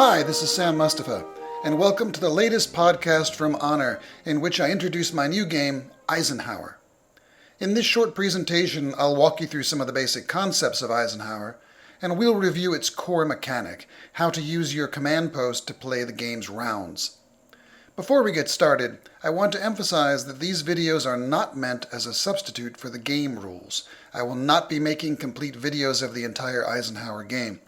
Hi, this is Sam Mustafa, and welcome to the latest podcast from Honor, in which I introduce my new game, Eisenhower. In this short presentation, I'll walk you through some of the basic concepts of Eisenhower, and we'll review its core mechanic, how to use your command post to play the game's rounds. Before we get started, I want to emphasize that these videos are not meant as a substitute for the game rules. I will not be making complete videos of the entire Eisenhower game.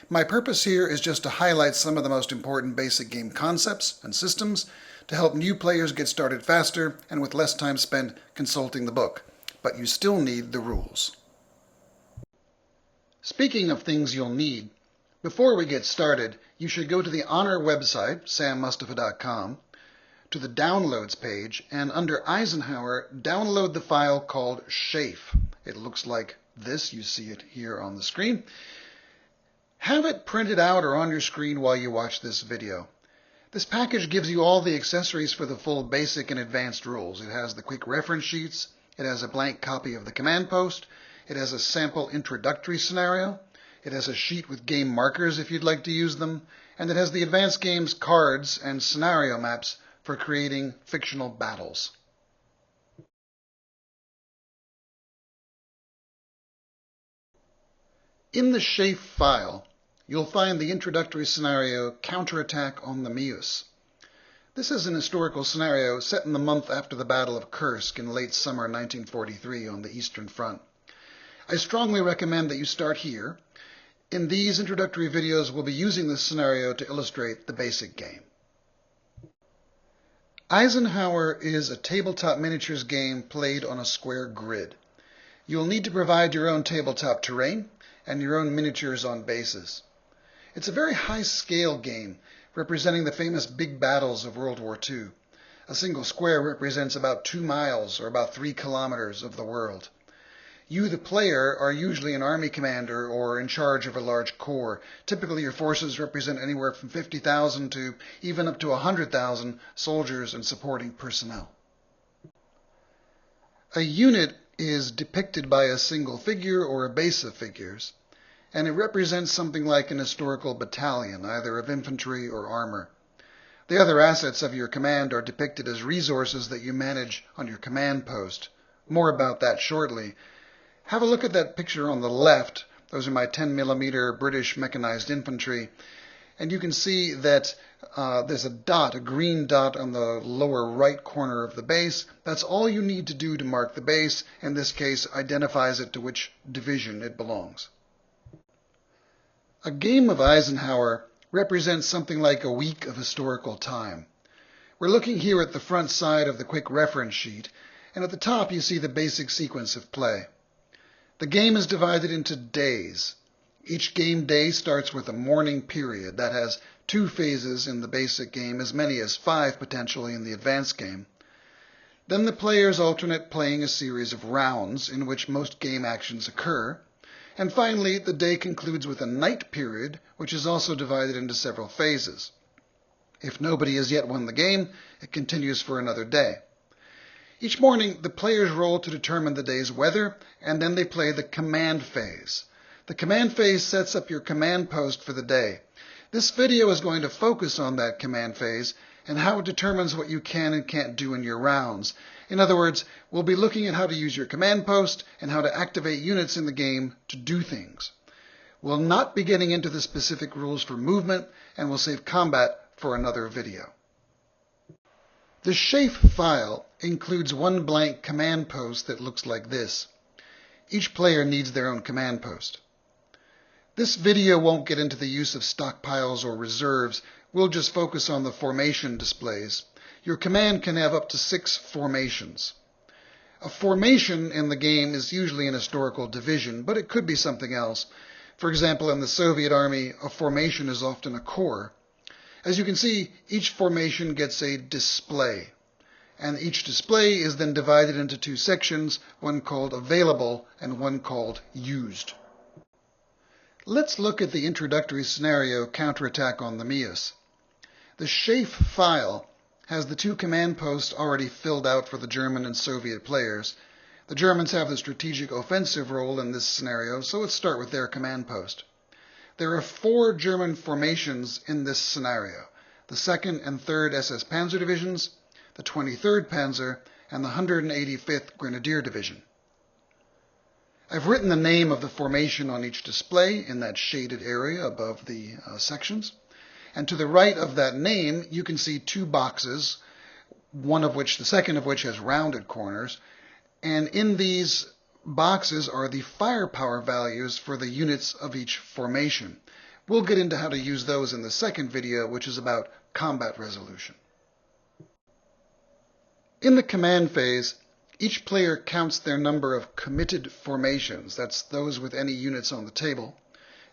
My purpose here is just to highlight some of the most important basic game concepts and systems to help new players get started faster and with less time spent consulting the book. But you still need the rules. Speaking of things you'll need, before we get started, you should go to the Honor website, sammustafa.com, to the Downloads page, and under Eisenhower, download the file called Shafe. It looks like this. You see it here on the screen. Have it printed out or on your screen while you watch this video. This package gives you all the accessories for the full basic and advanced rules. It has the quick reference sheets, it has a blank copy of the command post, it has a sample introductory scenario, it has a sheet with game markers if you'd like to use them, and it has the advanced game's cards and scenario maps for creating fictional battles. In the Shafe file, you'll find the introductory scenario, Counterattack on the Meuse. This is an historical scenario set in the month after the Battle of Kursk in late summer 1943 on the Eastern Front. I strongly recommend that you start here. In these introductory videos, we'll be using this scenario to illustrate the basic game. Eisenhower is a tabletop miniatures game played on a square grid. You'll need to provide your own tabletop terrain and your own miniatures on bases. It's a very high-scale game, representing the famous big battles of World War II. A single square represents about 2 miles, or about 3 kilometers, of the world. You, the player, are usually an army commander or in charge of a large corps. Typically, your forces represent anywhere from 50,000 to even up to 100,000 soldiers and supporting personnel. A unit is depicted by a single figure or a base of figures, and it represents something like an historical battalion, either of infantry or armor. The other assets of your command are depicted as resources that you manage on your command post. More about that shortly. Have a look at that picture on the left. Those are my 10mm British mechanized infantry. And you can see that there's a dot, a green dot on the lower right corner of the base. That's all you need to do to mark the base. In this case, identifies it to which division it belongs. A game of Eisenhower represents something like a week of historical time. We're looking here at the front side of the quick reference sheet, and at the top you see the basic sequence of play. The game is divided into days. Each game day starts with a morning period that has 2 phases in the basic game, as many as 5 potentially in the advanced game. Then the players alternate playing a series of rounds in which most game actions occur. And finally, the day concludes with a night period, which is also divided into several phases. If nobody has yet won the game, it continues for another day. Each morning, the players roll to determine the day's weather, and then they play the command phase. The command phase sets up your command post for the day. This video is going to focus on that command phase and how it determines what you can and can't do in your rounds. In other words, we'll be looking at how to use your command post and how to activate units in the game to do things. We'll not be getting into the specific rules for movement, and we'll save combat for another video. The Shafe file includes one blank command post that looks like this. Each player needs their own command post. This video won't get into the use of stockpiles or reserves. We'll just focus on the formation displays. Your command can have up to 6 formations. A formation in the game is usually an historical division, but it could be something else. For example, in the Soviet Army, a formation is often a corps. As you can see, each formation gets a display, and each display is then divided into 2 sections, one called Available and one called Used. Let's look at the introductory scenario, Counterattack on the Meuse. The Shafe file has the 2 command posts already filled out for the German and Soviet players. The Germans have the strategic offensive role in this scenario, so let's start with their command post. There are 4 German formations in this scenario: the 2nd and 3rd SS Panzer Divisions, the 23rd Panzer, and the 185th Grenadier Division. I've written the name of the formation on each display in that shaded area above the sections. And to the right of that name, you can see 2 boxes, the second of which has rounded corners. And in these boxes are the firepower values for the units of each formation. We'll get into how to use those in the second video, which is about combat resolution. In the command phase, each player counts their number of committed formations, that's those with any units on the table,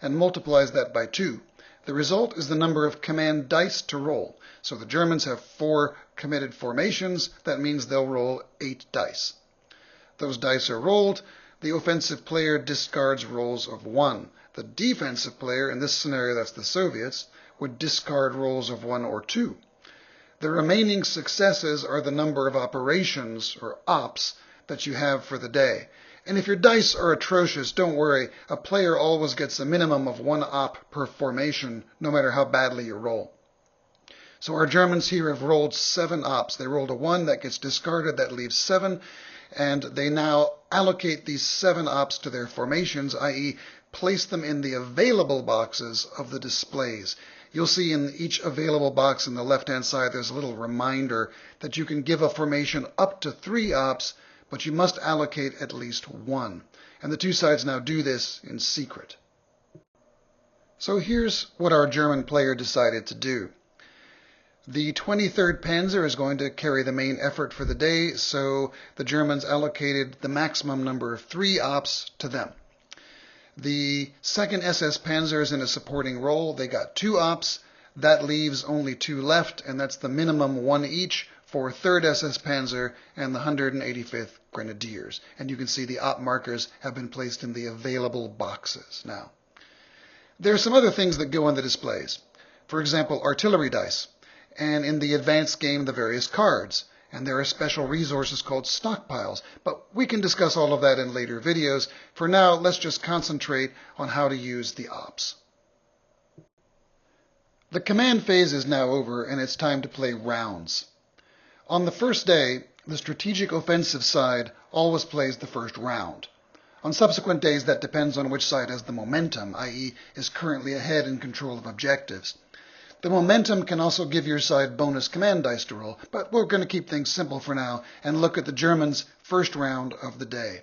and multiplies that by 2. The result is the number of command dice to roll. So the Germans have 4 committed formations. That means they'll roll 8 dice. Those dice are rolled. The offensive player discards rolls of 1. The defensive player, in this scenario that's the Soviets, would discard rolls of 1 or 2. The remaining successes are the number of operations, or ops, that you have for the day. And if your dice are atrocious, don't worry. A player always gets a minimum of 1 op per formation, no matter how badly you roll. So our Germans here have rolled 7 ops. They rolled a 1, that gets discarded, that leaves 7. And they now allocate these 7 ops to their formations, i.e. place them in the available boxes of the displays. You'll see in each available box on the left-hand side there's a little reminder that you can give a formation up to 3 ops, but you must allocate at least 1. And the 2 sides now do this in secret. So here's what our German player decided to do. The 23rd Panzer is going to carry the main effort for the day, so the Germans allocated the maximum number of 3 ops to them. The 2nd SS Panzer is in a supporting role. They got 2 ops. That leaves only 2 left, and that's the minimum 1 each for 3rd SS Panzer and the 185th Grenadiers. And you can see the op markers have been placed in the available boxes now. There are some other things that go on the displays. For example, artillery dice, and in the advanced game, the various cards. And there are special resources called stockpiles. But we can discuss all of that in later videos. For now, let's just concentrate on how to use the ops. The command phase is now over, and it's time to play rounds. On the first day, the strategic offensive side always plays the first round. On subsequent days, that depends on which side has the momentum, i.e. is currently ahead in control of objectives. The momentum can also give your side bonus command dice to roll, but we're going to keep things simple for now and look at the Germans' first round of the day.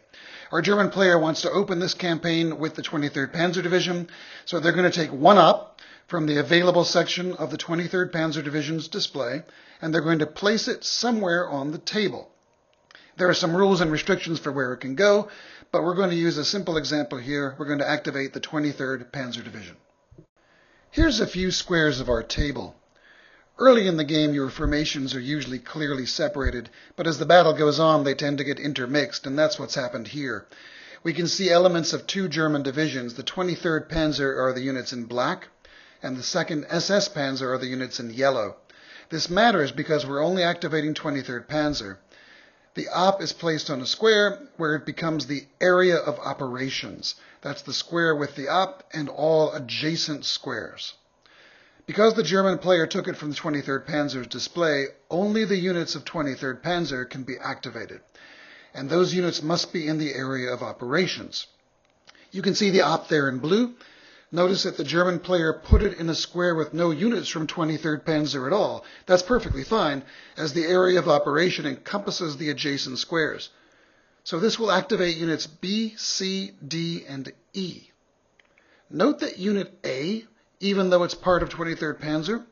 Our German player wants to open this campaign with the 23rd Panzer Division, so they're going to take 1 op from the available section of the 23rd Panzer Division's display, and they're going to place it somewhere on the table. There are some rules and restrictions for where it can go, but we're going to use a simple example here. We're going to activate the 23rd Panzer Division. Here's a few squares of our table. Early in the game, your formations are usually clearly separated, but as the battle goes on, they tend to get intermixed, and that's what's happened here. We can see elements of 2 German divisions. The 23rd Panzer are the units in black, and the 2nd SS Panzer are the units in yellow. This matters because we're only activating 23rd Panzer. The op is placed on a square where it becomes the area of operations. That's the square with the op and all adjacent squares. Because the German player took it from the 23rd Panzer's display, only the units of 23rd Panzer can be activated. And those units must be in the area of operations. You can see the op there in blue. Notice that the German player put it in a square with no units from 23rd Panzer at all. That's perfectly fine, as the area of operation encompasses the adjacent squares. So this will activate units B, C, D, and E. Note that unit A, even though it's part of 23rd Panzer,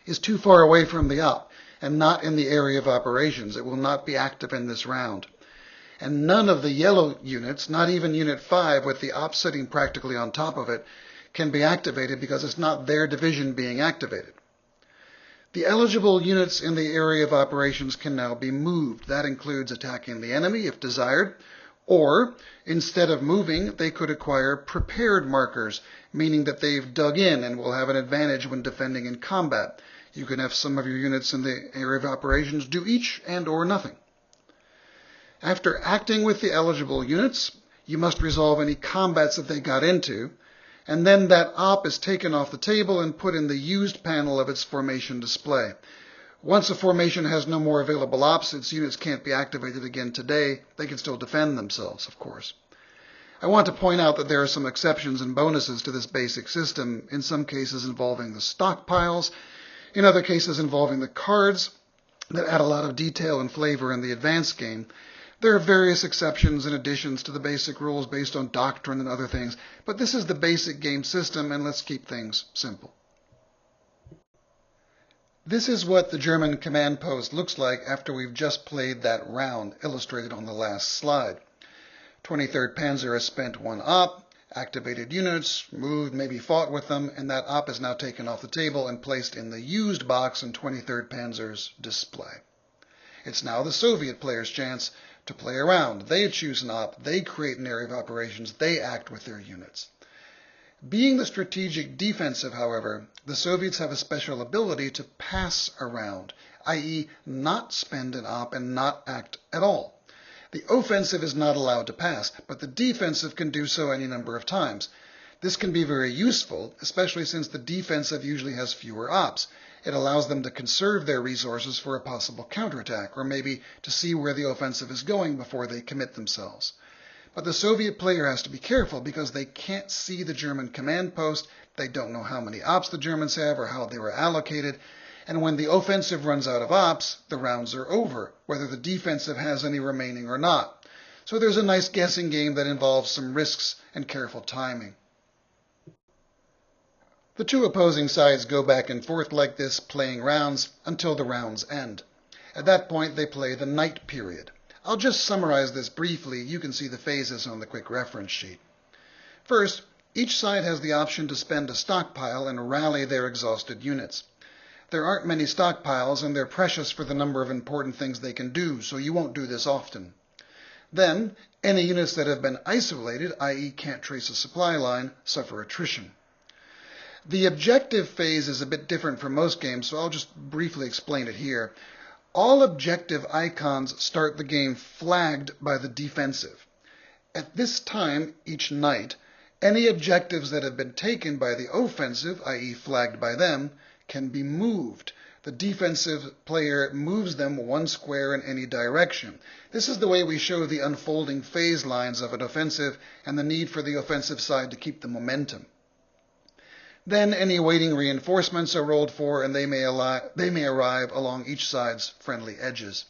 is too far away from the op and not in the area of operations. It will not be active in this round. And none of the yellow units, not even Unit 5 with the op sitting practically on top of it, can be activated because it's not their division being activated. The eligible units in the area of operations can now be moved. That includes attacking the enemy if desired, or instead of moving, they could acquire prepared markers, meaning that they've dug in and will have an advantage when defending in combat. You can have some of your units in the area of operations do each and or nothing. After acting with the eligible units, you must resolve any combats that they got into, and then that op is taken off the table and put in the used panel of its formation display. Once a formation has no more available ops, its units can't be activated again today. They can still defend themselves, of course. I want to point out that there are some exceptions and bonuses to this basic system, in some cases involving the stockpiles, in other cases involving the cards that add a lot of detail and flavor in the advanced game. There are various exceptions and additions to the basic rules based on doctrine and other things, but this is the basic game system, and let's keep things simple. This is what the German command post looks like after we've just played that round illustrated on the last slide. 23rd Panzer has spent one op, activated units, moved, maybe fought with them, and that op is now taken off the table and placed in the used box in 23rd Panzer's display. It's now the Soviet player's chance to play around. They choose an op, they create an area of operations, they act with their units. Being the strategic defensive, however, the Soviets have a special ability to pass around, i.e. not spend an op and not act at all. The offensive is not allowed to pass, but the defensive can do so any number of times. This can be very useful, especially since the defensive usually has fewer ops. It allows them to conserve their resources for a possible counterattack, or maybe to see where the offensive is going before they commit themselves. But the Soviet player has to be careful because they can't see the German command post, they don't know how many ops the Germans have or how they were allocated, and when the offensive runs out of ops, the rounds are over, whether the defensive has any remaining or not. So there's a nice guessing game that involves some risks and careful timing. The two opposing sides go back and forth like this, playing rounds until the rounds end. At that point, they play the night period. I'll just summarize this briefly. You can see the phases on the quick reference sheet. First, each side has the option to spend a stockpile and rally their exhausted units. There aren't many stockpiles, and they're precious for the number of important things they can do, so you won't do this often. Then, any units that have been isolated, i.e. can't trace a supply line, suffer attrition. The objective phase is a bit different from most games, so I'll just briefly explain it here. All objective icons start the game flagged by the defensive. At this time, each night, any objectives that have been taken by the offensive, i.e. flagged by them, can be moved. The defensive player moves them one square in any direction. This is the way we show the unfolding phase lines of an offensive and the need for the offensive side to keep the momentum. Then any waiting reinforcements are rolled for, and they may arrive along each side's friendly edges.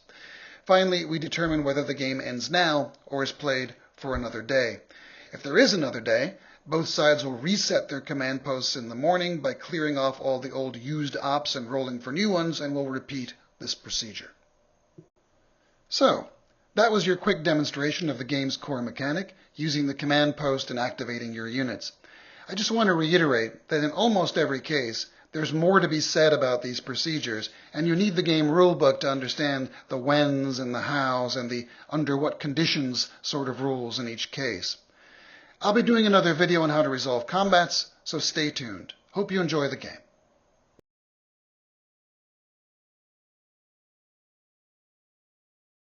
Finally, we determine whether the game ends now or is played for another day. If there is another day, both sides will reset their command posts in the morning by clearing off all the old used ops and rolling for new ones, and will repeat this procedure. So, that was your quick demonstration of the game's core mechanic, using the command post and activating your units. I just want to reiterate that in almost every case, there's more to be said about these procedures, and you need the game rulebook to understand the whens and the hows and the under what conditions sort of rules in each case. I'll be doing another video on how to resolve combats, so stay tuned. Hope you enjoy the game.